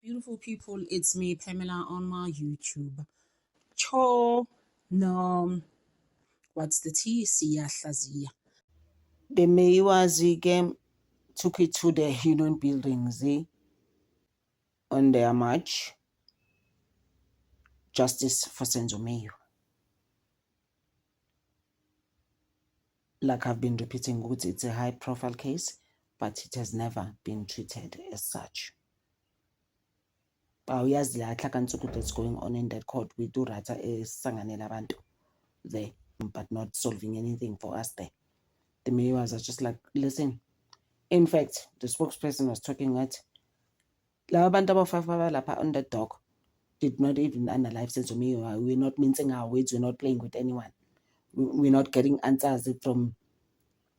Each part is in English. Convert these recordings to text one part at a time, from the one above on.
Beautiful people, it's me, Pamela, on my YouTube. Cho, no, what's the T? Siyahlazia. The Mayiwazi game took it to the Union buildings on their march. Justice for Senzo Meyiwa. Like I've been repeating, it's a high-profile case, but it has never been treated as such. Yes, that's going on in that court. We do rata sanganela bantu there, but not solving anything for us there. The mayor was just like, listen. In fact, the spokesperson was talking at laba bantu abafaka lapha on the dock did not even analyze Senzo Meyiwa. We're not mincing our words. We're not playing with anyone. We're not getting answers from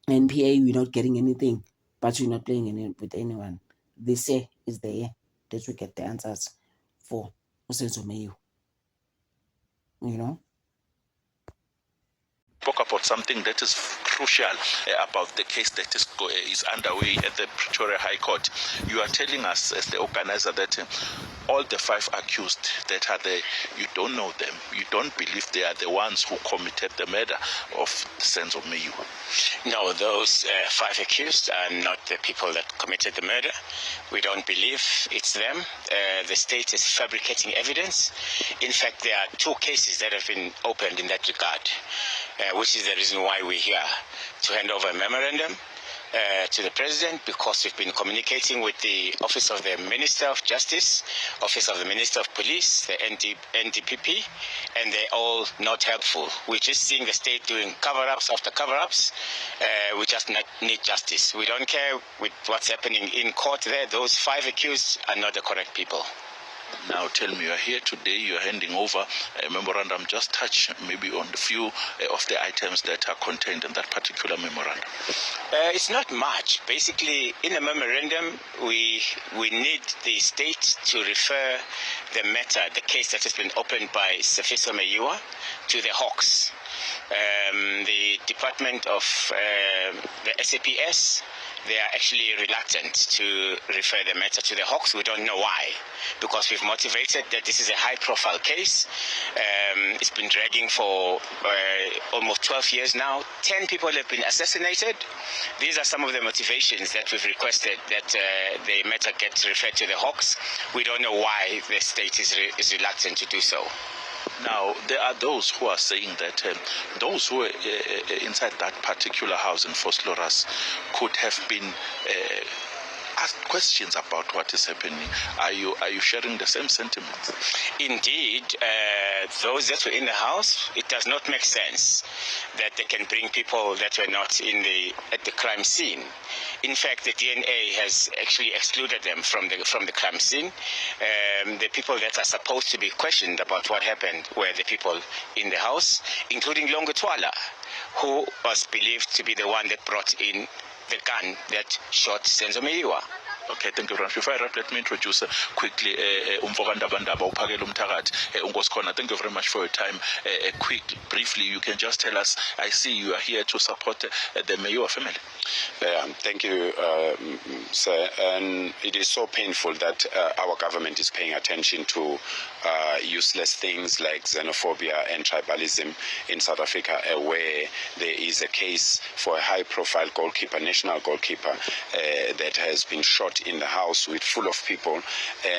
NPA. We're not getting anything, but we're not playing with anyone. This year is the year that we get the answers for Senzo Meyiwa. You know? Spoke about something that is crucial about the case that is underway at the Pretoria High Court. You are telling us, as the organizer, that all the 5 accused that are there, you don't know them. You don't believe they are the ones who committed the murder of Senzo Meyiwa. No, those 5 accused are not the people that committed the murder. We don't believe it's them. The state is fabricating evidence. In fact, there are 2 cases that have been opened in that regard, which is the reason why we're here, to hand over a memorandum to the President, because we've been communicating with the Office of the Minister of Justice, Office of the Minister of Police, the NDPP, and they're all not helpful. We're just seeing the state doing cover-ups after cover-ups. We just need justice. We don't care with what's happening in court there. Those 5 accused are not the correct people. Now tell me, you are here today, you are handing over a memorandum. Just touch maybe on the few of the items that are contained in that particular memorandum. It's not much. Basically, in a memorandum, we need the state to refer the matter, the case that has been opened by Sifiso Meyiwa, to the Hawks. The Department of the SAPS, they are actually reluctant to refer the matter to the Hawks. We don't know why, because we've motivated that this is a high-profile case. It's been dragging for almost 12 years now. 10 people have been assassinated. These are some of the motivations that we've requested that the matter gets referred to the Hawks. We don't know why the state is reluctant to do so. Now, there are those who are saying that those who were inside that particular house in Vosloorus could have been asked questions about what is happening. Are you sharing the same sentiments? Indeed, those that were in the house, it does not make sense that they can bring people that were not at the crime scene. In fact, the DNA has actually excluded them from the crime scene. The people that are supposed to be questioned about what happened were the people in the house, including Longo Twala, who was believed to be the one that brought in the gun that shot Senzo Meyiwa. Okay, thank you very much. Before I wrap, let me introduce quickly Umvokandabandaba Uphakele Umthakathi uNkosikhona. Thank you very much for your time. Briefly, you can just tell us, I see you are here to support the Meyiwa family. Thank you, sir. And it is so painful that our government is paying attention to useless things like xenophobia and tribalism in South Africa, where there is a case for a high-profile goalkeeper, national goalkeeper, that has been shot in the house with full of people,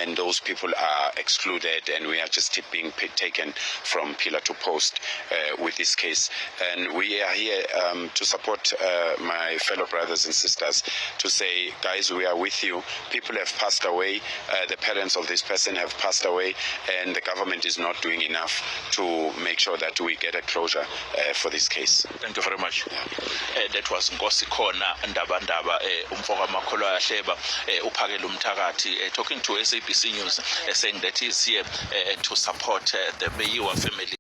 and those people are excluded, and we are just being taken from pillar to post with this case. And we are here to support my fellow brothers and sisters, to say, guys, we are with you. People have passed away. The parents of this person have passed away, and the government is not doing enough to make sure that we get a closure for this case. Thank you very much. Yeah. That was Nkosikhona Ndabandaba, Umfokamakholwa Yahleba, Uphakele Umthakathi, talking to SABC News, saying that he's here to support the Meyiwa family.